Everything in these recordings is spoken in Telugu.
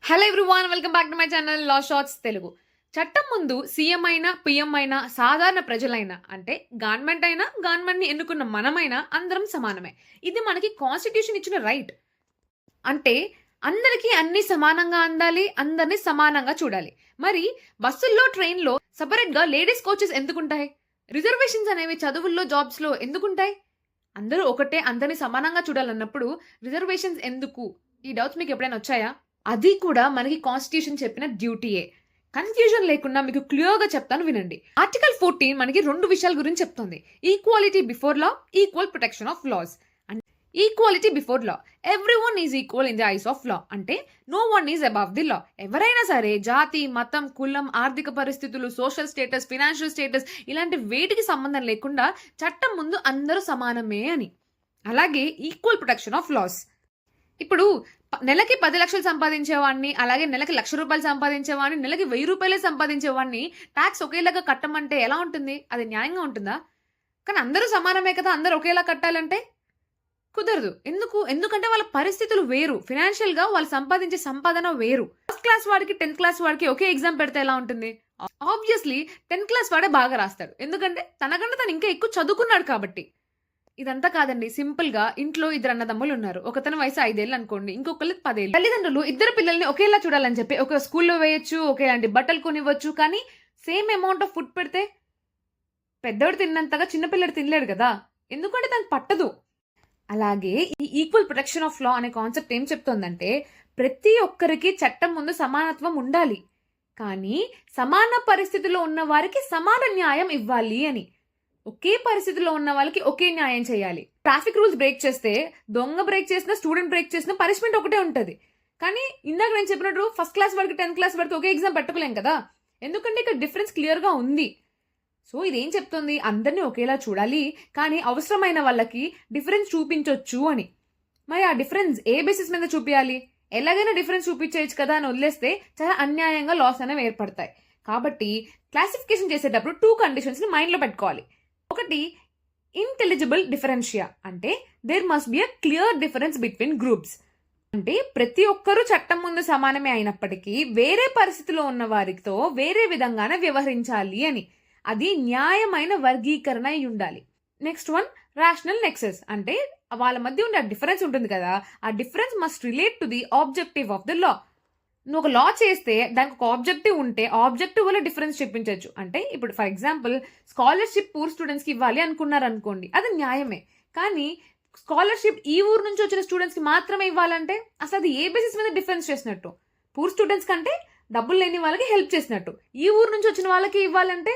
Hello everyone, welcome back to my channel law shorts Telugu. చట్టం ముందు సీఎం అయినా పిఎం అయినా సాధారణ ప్రజలైనా అంటే గవర్నమెంట్ని ఎన్నుకున్న మనమైనా అందరం సమానమే. ఇది మనకి కాన్స్టిట్యూషన్ ఇచ్చిన రైట్. అంటే అందరికీ అన్ని సమానంగా అందాలి, అందరినీ సమానంగా చూడాలి. మరి బస్సుల్లో ట్రైన్లో సపరేట్గా లేడీస్ కోచెస్ ఎందుకుంటాయి? రిజర్వేషన్స్ అనేవి చదువుల్లో జాబ్స్లో ఎందుకుంటాయి? అందరూ ఒకటే, అందరినీ సమానంగా చూడాలన్నప్పుడు రిజర్వేషన్స్ ఎందుకు? ఈ డౌట్స్ మీకు ఎప్పుడైనా వచ్చాయా? అది కూడా మనకి కాన్స్టిట్యూషన్ చెప్పిన డ్యూటీయే. కన్ఫ్యూజన్ లేకుండా మీకు క్లియర్గా చెప్తాను, వినండి. ఆర్టికల్ 14 మనకి 2 విషయాల గురించి చెప్తుంది. Equality before law, equal protection of laws. Equality before law, everyone is equal in the eyes of law. అంటే no one is above the law. ఎవరైనా సరే జాతి, మతం, కులం, ఆర్థిక పరిస్థితులు, సోషల్ స్టేటస్, ఫినాన్షియల్ స్టేటస్ ఇలాంటి వేటికి సంబంధం లేకుండా చట్టం ముందు అందరూ సమానమే అని. అలాగే ఈక్వల్ ప్రొటెక్షన్ ఆఫ్ లాస్. ఇప్పుడు నెలకి 10 లక్షలు సంపాదించేవాడిని, అలాగే నెలకి ₹1,00,000 సంపాదించేవాడిని, నెలకి ₹1,000 సంపాదించేవాడిని ట్యాక్స్ ఒకేలాగా కట్టమంటే ఎలా ఉంటుంది? అది న్యాయంగా ఉంటుందా? కానీ అందరూ సమానమే కదా, అందరూ ఒకేలా కట్టాలంటే కుదరదు. ఎందుకంటే వాళ్ళ పరిస్థితులు వేరు, ఫినాన్షియల్ గా వాళ్ళు సంపాదించే సంపాదన వేరు. ఫస్ట్ క్లాస్ వాడికి 10th క్లాస్ వాడికి ఒకే ఎగ్జామ్ పెడితే ఎలా ఉంటుంది? ఆబ్వియస్లీ 10th క్లాస్ వాడే బాగా రాస్తాడు, ఎందుకంటే తనకంటే తను ఇంకా ఎక్కువ చదువుకున్నాడు కాబట్టి. ఇదంతా కాదండి, సింపుల్ గా ఇంట్లో 2 అన్నదమ్ములు ఉన్నారు. ఒకతని వయసు 5 ఏళ్ళు అనుకోండి, ఇంకొకరికి 10 ఏళ్ళు. తల్లిదండ్రులు ఇద్దరు పిల్లల్ని ఒకేలా చూడాలని చెప్పి ఒక స్కూల్లో వేయొచ్చు, ఒకేలాంటి బట్టలు కొనివ్వచ్చు, కానీ సేమ్ అమౌంట్ ఆఫ్ ఫుడ్ పెడితే పెద్దవాడు తిన్నంతగా చిన్నపిల్లడు తినలేడు కదా, ఎందుకంటే తనకు పట్టదు. అలాగే ఈ ఈక్వల్ ప్రొటెక్షన్ ఆఫ్ లా అనే కాన్సెప్ట్ ఏం చెప్తోందంటే ప్రతి ఒక్కరికి చట్టం ముందు సమానత్వం ఉండాలి, కానీ సమాన పరిస్థితిలో ఉన్న వారికి సమాన న్యాయం ఇవ్వాలి అని. ఒకే పరిస్థితిలో ఉన్న వాళ్ళకి ఒకే న్యాయం చేయాలి. ట్రాఫిక్ రూల్స్ బ్రేక్ చేస్తే దొంగ బ్రేక్ చేసినా, స్టూడెంట్ బ్రేక్ చేసినా పనిష్మెంట్ ఒకటే ఉంటుంది. కానీ ఇందాక నేను చెప్పినట్టు ఫస్ట్ క్లాస్ వాడికి 10th క్లాస్ వాడికి ఒకే ఎగ్జామ్ పెట్టుకోలేం కదా, ఎందుకంటే ఇక్కడ డిఫరెన్స్ క్లియర్ గా ఉంది. సో ఇదేం చెప్తుంది? అందరినీ ఒకేలా చూడాలి, కానీ అవసరమైన వాళ్ళకి డిఫరెన్స్ చూపించవచ్చు అని. మరి ఆ డిఫరెన్స్ ఏ బేసిస్ మీద చూపించాలి? ఎలాగైనా డిఫరెన్స్ చూపించవచ్చు కదా అని వదిలేస్తే చాలా అన్యాయంగా లాస్ అనేవి ఏర్పడతాయి. కాబట్టి క్లాసిఫికేషన్ చేసేటప్పుడు 2 కండిషన్స్ ని మైండ్ లో పెట్టుకోవాలి. ఒకటి, ఇంటెలిజిబుల్ డిఫరెన్షియా, అంటే there must be a clear difference between groups. అంటే ప్రతి ఒక్కరూ చట్టం ముందు సమానమే అయినప్పటికీ వేరే పరిస్థితిలో ఉన్న వారితో వేరే విధంగానే వ్యవహరించాలి అని. అది న్యాయమైన వర్గీకరణ అయి ఉండాలి. నెక్స్ట్ వన్, రేషనల్ నెక్సెస్, అంటే వాళ్ళ మధ్య ఉండే డిఫరెన్స్ ఉంటుంది కదా, ఆ difference must relate to the objective of the law. నువ్వు ఒక లా చేస్తే దానికి ఒక ఆబ్జెక్టివ్ ఉంటే ఆబ్జెక్టివ్ వల్ల డిఫరెన్స్ చెప్పించవచ్చు. అంటే ఇప్పుడు ఫర్ ఎగ్జాంపుల్ స్కాలర్షిప్ పూర్ స్టూడెంట్స్కి ఇవ్వాలి అనుకున్నారు అనుకోండి, అది న్యాయమే. కానీ స్కాలర్షిప్ ఈ ఊరు నుంచి వచ్చిన స్టూడెంట్స్కి మాత్రమే ఇవ్వాలంటే అసలు అది ఏ బేసిస్ మీద డిఫరెన్స్ చేసినట్టు? పూర్ స్టూడెంట్స్ కంటే డబ్బులు లేని వాళ్ళకి హెల్ప్ చేసినట్టు. ఈ ఊరు నుంచి వచ్చిన వాళ్ళకి ఇవ్వాలంటే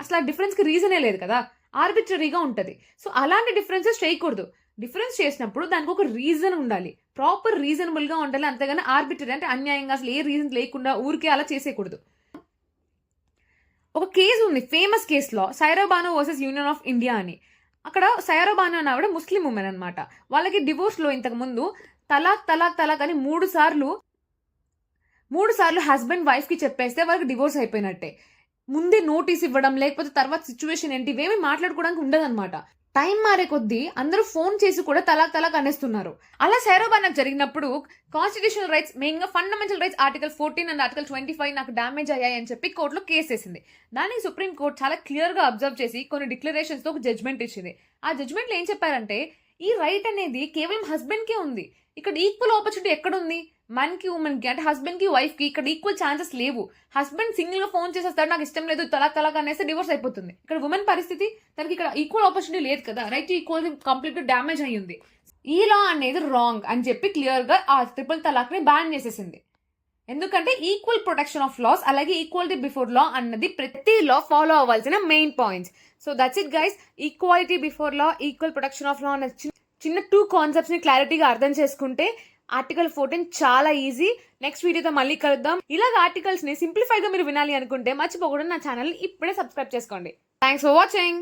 అసలు ఆ డిఫరెన్స్కి రీజనే లేదు కదా, ఆర్బిట్రరీగా ఉంటుంది. సో అలాంటి డిఫరెన్సెస్ చేయకూడదు. డిఫరెన్స్ చేసినప్పుడు దానికి ఒక రీజన్ ఉండాలి, ప్రాపర్ రీజనబుల్ గా ఉండాలి, అంతేగాని ఆర్బిటరీ అంటే అన్యాయంగా అసలు ఏ రీజన్ లేకుండా ఊరికే అలా చేసేయకూడదు. ఒక కేసు ఉంది, ఫేమస్ కేసులో Saira Bano versus union of India అని. అక్కడ సైరా బానో అని ఆవిడ ముస్లిం ఉమెన్ అనమాట. వాళ్ళకి డివోర్స్ లో ఇంతకు ముందు తలాక్ తలాక్ తలాక్ అని 3 సార్లు హస్బెండ్ వైఫ్ కి చెప్పేస్తే వాళ్ళకి డివోర్స్ అయిపోయినట్టే. ముందే నోటీస్ ఇవ్వడం, లేకపోతే తర్వాత సిచ్యువేషన్ ఏంటి, ఇవేమి మాట్లాడుకోవడానికి ఉండదన్నమాట. టైం మారే కొద్దీ అందరూ ఫోన్ చేసి కూడా తలాక్ తలాక్ అనేస్తున్నారు. అలా సైరోబానాకు జరిగినప్పుడు కాన్స్టిట్యూషనల్ రైట్స్, మెయిన్ గా fundamental rights article 14 and article 25 నాకు డ్యామేజ్ అయ్యాయి అని చెప్పి కోర్టులో కేసు వేసింది. దానికి సుప్రీం కోర్టు చాలా క్లియర్ గా అబ్జర్వ్ చేసి కొన్ని డిక్లరేషన్స్ తో ఒక జడ్జ్మెంట్ ఇచ్చింది. ఆ జడ్జ్మెంట్ లో ఏం చెప్పారంటే ఈ రైట్ అనేది కేవలం హస్బెండ్ కే ఉంది. ఇక్కడ ఈక్వల్ ఆపర్చునిటీ ఎక్కడుంది? మన్ కి ఉమెన్ కి, అంటే హస్బెండ్ కి వైఫ్ కి ఇక్కడ ఈక్వల్ ఛాన్సెస్ లేవు. హస్బెండ్ సింగిల్ గా ఫోన్ చేసేస్తాడు, నాకు ఇష్టం లేదు తలాక్ తలాక్ అనేస్తే డివోర్స్ అయిపోతుంది. ఇక్కడ ఉమెన్ పరిస్థితి, తనకి ఇక్కడ ఈక్వల్ ఆపర్చునిటీ లేదు కదా, right to equal complete damage అయ్యింది. ఈ లా అనేది రాంగ్ అని చెప్పి క్లియర్ గా ఆ ట్రిపుల్ తలాక్ ని బ్యాన్ చేసేసింది. ఎందుకంటే ఈక్వల్ ప్రొటెక్షన్ ఆఫ్ లాస్ అలాగే ఈక్వాలిటీ బిఫోర్ లా అన్నది ప్రతి లా ఫాలో అవ్వాల్సిన main points. So that's it guys. Equality before law, equal protection of law అనే చిన్న 2 కాన్సెప్ట్స్ ని క్లారిటీగా అర్థం చేసుకుంటే ఆర్టికల్ 14 చాలా ఈజీ. నెక్స్ట్ వీడియోతో మళ్ళీ కలుద్దాం. ఇలాగ ఆర్టికల్స్ ని సింప్లిఫైగా మీరు వినాలి అనుకుంటే మర్చిపోకుండా నా ఛానల్ ఇప్పుడే సబ్స్క్రైబ్ చేసుకోండి. Thanks for watching.